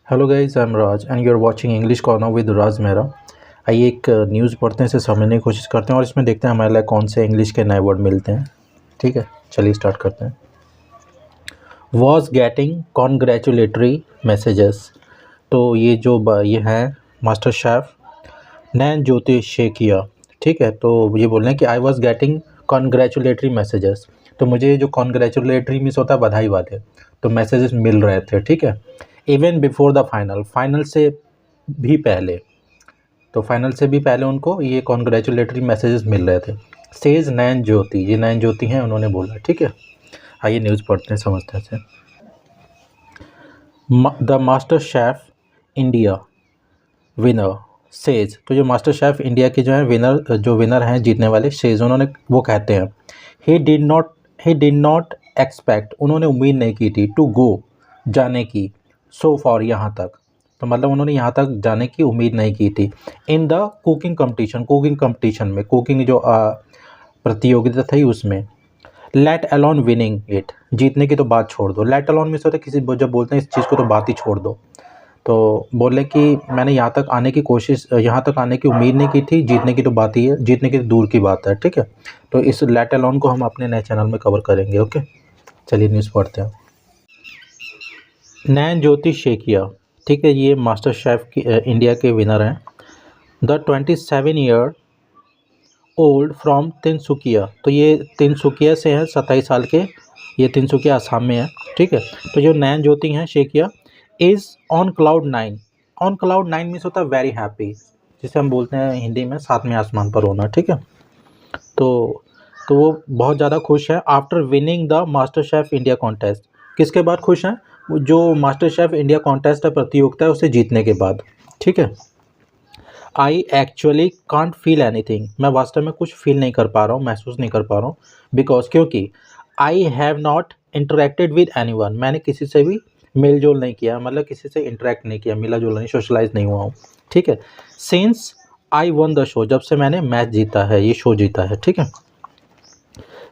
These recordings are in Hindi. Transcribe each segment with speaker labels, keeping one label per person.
Speaker 1: Hello guys, I am Raj and you are watching English corner with Raj Mehra. आइए एक न्यूज़ पढ़ते हैं, इसे समझने की कोशिश करते हैं और इसमें देखते हैं हमारे लिए कौन से इंग्लिश के नए वर्ड मिलते हैं। ठीक है, चलिए स्टार्ट करते हैं। Was getting congratulatory messages. तो ये जो ये है मास्टर शेफ़ नैन ज्योति शेखिया। ठीक है, तो ये बोल रहे हैं कि I was getting congratulatory messages. तो मुझे जो कॉन्ग्रेचुलेटरी मीन्स होता है बधाई वाले, तो मैसेजेस मिल रहे थे। ठीक है, even before the final, final से भी पहले, तो फाइनल से भी पहले उनको ये कॉन्ग्रेचुलेटरी मैसेजेस मिल रहे थे। सेज नैन ज्योति, ये नैन ज्योति हैं, उन्होंने बोला। ठीक है, आइए न्यूज़ पढ़ते हैं, समझते हैं। The master chef India winner says. तो जो मास्टर शेफ़ इंडिया के जो है विनर हैं, जीतने वाले, सेज, उन्होंने वो कहते हैं ही डिड नॉट एक्सपेक्ट, उन्होंने उम्मीद नहीं की थी, टू गो, जाने की, सो फॉर, यहाँ तक, तो मतलब उन्होंने यहाँ तक जाने की उम्मीद नहीं की थी। इन द कुकिंग कंपटीशन में, कुकिंग जो प्रतियोगिता थी उसमें, लेट अलोन विनिंग इट, जीतने की तो बात छोड़ दो। लेट अलोन में से होता है किसी जब बोलते हैं इस चीज़ को तो बात ही छोड़ दो, तो बोले कि मैंने यहाँ तक आने की उम्मीद नहीं की थी, जीतने की तो बात ही है, जीतने की तो दूर की बात है। ठीक है, तो इस लेट अलोन को हम अपने नए चैनल में कवर करेंगे। ओके, चलिए न्यूज़ पढ़ते हैं। नैन ज्योति शेखिया, ठीक है, ये मास्टर शेफ़ की इंडिया के विनर हैं। The 27 year old from Tinsukia, तो ये तिनसुकिया से हैं, 27 साल के, ये तिनसुकिया असम में है। ठीक है, तो जो नैन ज्योति हैं Saikia is on cloud 9। On cloud 9 means होता है वेरी हैप्पी, जिसे हम बोलते हैं हिंदी में सातवें आसमान पर होना। ठीक है, तो वो बहुत ज़्यादा खुश है after winning the master chef India contest. किसके बाद खुश हैं? जो मास्टर शेफ़ इंडिया कॉन्टेस्ट है, प्रतियोगिता है, उसे जीतने के बाद। ठीक है, I actually can't feel anything, मैं वास्तव में कुछ फील नहीं कर पा रहा हूँ, महसूस नहीं कर पा रहा हूँ, बिकॉज, क्योंकि I have not interacted with anyone, मैंने किसी से भी मेल जोल नहीं किया, मतलब किसी से इंटरेक्ट नहीं किया, मिला जुला नहीं, सोशलाइज नहीं हुआ हूँ। ठीक है, since I one the show, जब से मैंने मैच जीता है, ये शो जीता है। ठीक है,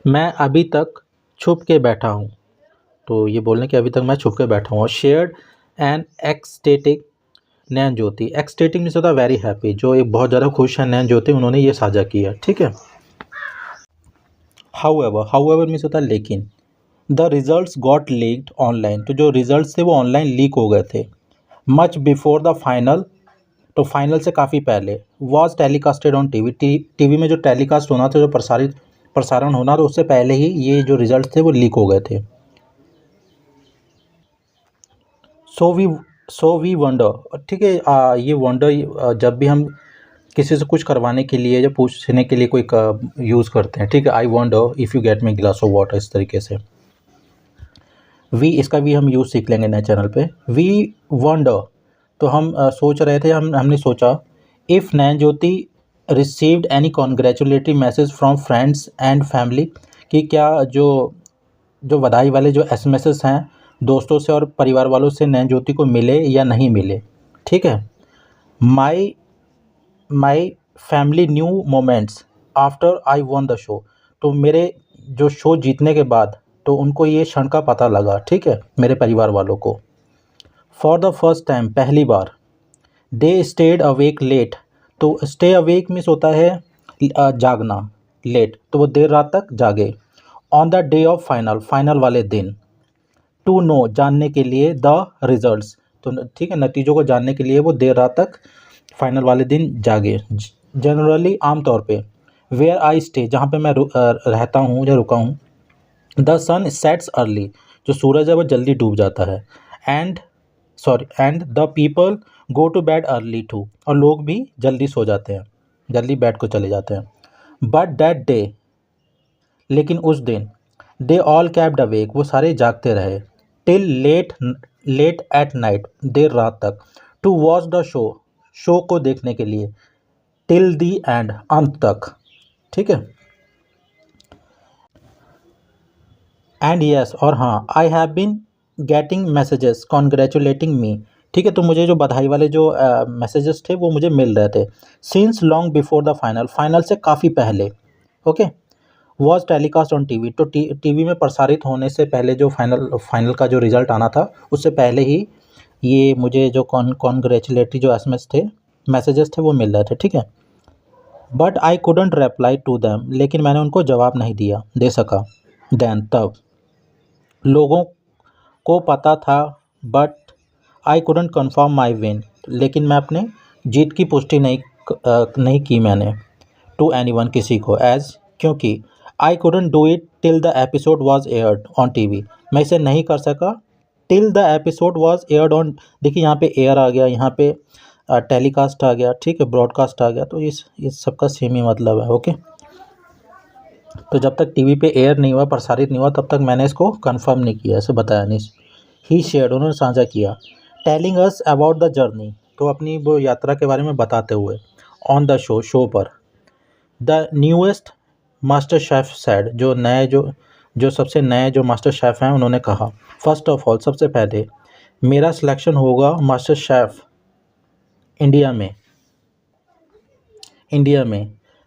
Speaker 1: मैं अभी तक छुप के बैठा हूँ, तो ये बोलने कि अभी तक मैं छुप के बैठा हूँ। Shared and ecstatic Nain Jyoti, ecstatic means होता है वेरी हैप्पी, जो एक बहुत ज़्यादा खुश है नैन ज्योति, उन्होंने ये साझा किया। ठीक है, हाउएवर मीन्स होता है लेकिन। The results got leaked online, तो जो रिजल्ट्स थे वो ऑनलाइन लीक हो गए थे। मच बिफोर द फाइनल, तो फाइनल से काफ़ी पहले। Was telecasted on TV, TV में जो टेलीकास्ट होना था, जो प्रसारण होना था, उससे पहले ही ये जो रिजल्ट थे वो लीक हो गए थे। सो वी वंडर, ठीक है, ये वंडर जब भी हम किसी से कुछ करवाने के लिए या पूछने के लिए कोई यूज़ करते हैं। ठीक है, I wonder if you get me glass of water, इस तरीके से। वी, इसका भी हम यूज़ सीख लेंगे नए चैनल पे। वी वंडर, तो हम सोच रहे थे, हमने सोचा, if Nain Jyoti received any congratulatory message from friends and family, कि क्या जो बधाई वाले जो एसएमएसेस हैं दोस्तों से और परिवार वालों से नैन ज्योति को मिले या नहीं मिले। ठीक है, my family new moments after I one the show, तो मेरे जो शो जीतने के बाद, तो उनको ये क्षण का पता लगा। ठीक है, मेरे परिवार वालों को। फॉर द फर्स्ट टाइम, पहली बार, दे स्टेड अवेक लेट, तो स्टे अवेक मीन्स होता है जागना, लेट, तो वो देर रात तक जागे। On the day of final, final वाले दिन। टू नो, जानने के लिए, द रिजल्ट्स, तो ठीक है, नतीजों को जानने के लिए वो देर रात तक फाइनल वाले दिन जागे। जनरली, आमतौर पे, वेयर आई स्टे, जहाँ पे मैं रहता हूँ या रुका हूँ, द सन सेट्स अर्ली, जो सूरज है वो जल्दी डूब जाता है। And the people go to bed early too, और लोग भी जल्दी सो जाते हैं, जल्दी बेड को चले जाते हैं। बट दैट डे, लेकिन उस दिन, दे ऑल कैप्ड अवेक, वो सारे जागते रहे, टिल लेट एट नाइट, देर रात तक, टू वॉच द शो को देखने के लिए, टिल दी एंड, अंत तक। ठीक है, एंड यस, और हाँ, I have been getting messages congratulating me, ठीक है, तो मुझे जो बधाई वाले जो मैसेजेस थे वो मुझे मिल रहे थे। Since long before the final, final से काफ़ी पहले। Okay, was telecast on TV, तो टीवी में प्रसारित होने से पहले, जो फाइनल का जो रिजल्ट आना था, उससे पहले ही ये मुझे जो कॉन्ग्रेचुलेटरी जो मैसेजेस थे वो मिल रहे थे, ठीक है। But I couldn't reply to them, लेकिन मैंने उनको जवाब नहीं दे सका। देन तब लोगों को पता था, but I couldn't confirm my win, लेकिन मैं अपने जीत की पुष्टि नहीं की मैंने टू एनीवन, किसी को, एज क्योंकि I couldn't do it till the episode was aired on TV, मैं इसे नहीं कर सका till the episode was aired on, देखिए यहाँ पे एयर आ गया, यहाँ पे टेलीकास्ट आ गया, ठीक है, ब्रॉडकास्ट आ गया, तो इस सबका सेम ही मतलब है। ओके, तो जब तक टीवी पे एयर नहीं हुआ, प्रसारित नहीं हुआ, तब तक मैंने इसको कंफर्म नहीं किया, ऐसे बताया नहीं। ही शेयर्ड, उन्होंने साझा किया, telling us about the journey, तो अपनी वो यात्रा के बारे में बताते हुए, ऑन द शो पर, the newest master chef said, जो सबसे नए जो मास्टर शेफ हैं उन्होंने कहा, फर्स्ट ऑफ ऑल, सबसे पहले मेरा सिलेक्शन होगा मास्टर शेफ इंडिया में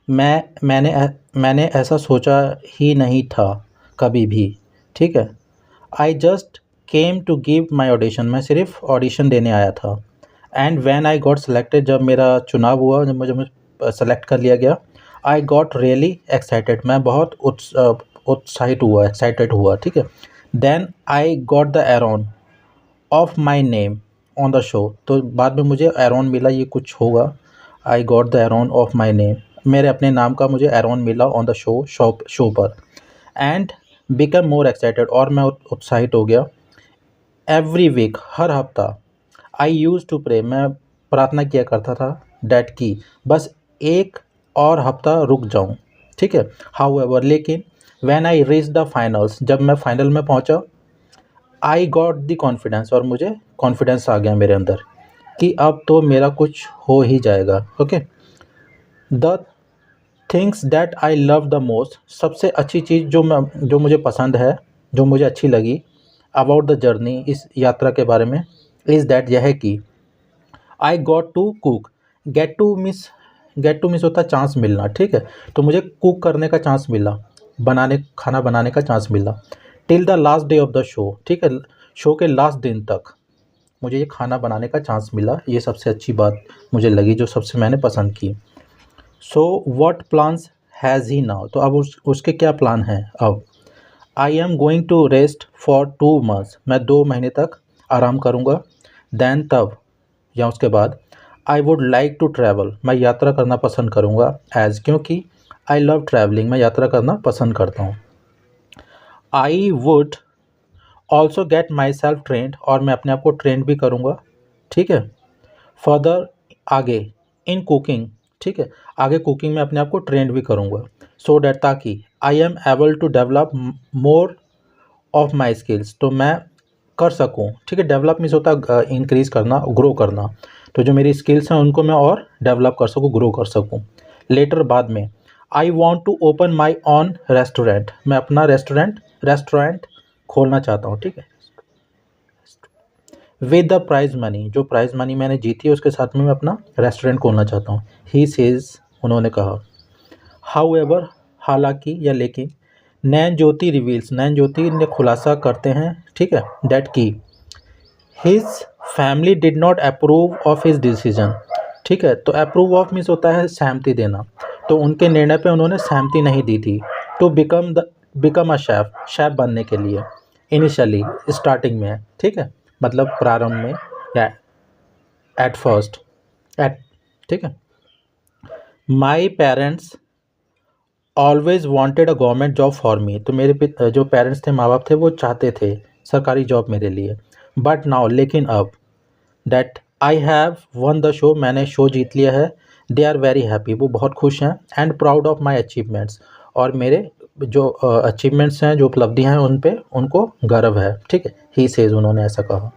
Speaker 1: मैंने ऐसा सोचा ही नहीं था कभी भी, ठीक है। I just came to give my audition, मैं सिर्फ ऑडिशन देने आया था। And when I got selected, जब मेरा चुनाव हुआ, जब मुझे सेलेक्ट कर लिया गया, आई गॉट रियली एक्साइटेड, मैं बहुत एक्साइटेड हुआ, ठीक है। Then I got the apron of my name on the show, तो बाद में मुझे एरोन मिला, ये कुछ होगा, I got the apron of my name, मेरे अपने नाम का मुझे एरोन मिला ऑन द शो पर। एंड बिकम मोर एक्साइटेड, और मैं उत्साहित हो गया। एवरी वीक, हर हफ्ता, आई यूज़ टू प्रे, मैं प्रार्थना किया करता था, डैट की बस एक और हफ्ता रुक जाऊं, ठीक है। हाउएवर, लेकिन when I reach the finals, जब मैं फाइनल में पहुंचा, आई गॉट द कॉन्फिडेंस, और मुझे कॉन्फिडेंस आ गया मेरे अंदर कि अब तो मेरा कुछ हो ही जाएगा। Okay, the things that I love the most, सबसे अच्छी चीज़ जो मुझे पसंद है, जो मुझे अच्छी लगी अबाउट द जर्नी, इस यात्रा के बारे में, इज़ दैट, यह है कि I got to cook, get to miss होता है चांस मिलना, ठीक है, तो मुझे कुक करने का चांस मिला, खाना बनाने का चांस मिला, till the last day of the show, ठीक है, शो के लास्ट दिन तक मुझे ये खाना बनाने का चांस मिला, ये सबसे अच्छी बात मुझे लगी, जो सबसे मैंने पसंद की। So what plans has he now, तो अब उसके क्या प्लान हैं अब। I am going to rest for 2 months, मैं 2 महीने तक आराम करूँगा। देन तब, या उसके बाद, I would like to travel, मैं यात्रा करना पसंद करूँगा, एज़ क्योंकि आई लव ट्रैवलिंग, मैं यात्रा करना पसंद करता हूँ। I would also get my self trend, और मैं अपने आप को ट्रेंड भी करूँगा, ठीक है। फर्दर, आगे, इन कुकिंग, ठीक है, आगे कुकिंग में अपने आप को ट्रेंड भी करूँगा, सो डैट, ताकि I am able to develop more of my skills, तो मैं कर सकूँ, ठीक है। डेवलप मीन्स होता है इंक्रीज़ करना, ग्रो करना, तो जो मेरी स्किल्स हैं उनको मैं और डेवलप कर सकूँ, ग्रो कर सकूँ। लेटर, बाद में, I want to open my own restaurant, मैं अपना रेस्टोरेंट खोलना चाहता हूँ, ठीक है, विद द प्राइज मनी, जो प्राइज मनी मैंने जीती है उसके साथ में मैं अपना रेस्टोरेंट खोलना चाहता हूँ। ही सेज, उन्होंने कहा। हाउएवर, हालांकि या लेकिन, नैन ज्योति रिवील्स, नैन ज्योति ने खुलासा करते हैं, ठीक है, डैट की his family did not approve of his decision, ठीक है, तो अप्रूव ऑफ मीन्स होता है सहमति देना, तो उनके निर्णय पे उन्होंने सहमति नहीं दी थी, टू बिकम अ शेफ बनने के लिए, इनिशियली, स्टार्टिंग में, ठीक है, मतलब प्रारंभ में, या एट फर्स्ट, ठीक है। My parents always wanted a government job for me, तो मेरे जो पेरेंट्स थे, माँ बाप थे, वो चाहते थे सरकारी जॉब मेरे लिए। बट नाउ, लेकिन अब, that I have one the show, मैंने शो जीत लिया है, दे आर वेरी हैप्पी, वो बहुत खुश हैं, and proud of my achievements, और मेरे जो अचीवमेंट्स हैं, जो उपलब्धियाँ हैं, उन पे उनको गर्व है, ठीक है। ही सेज, उन्होंने ऐसा कहा।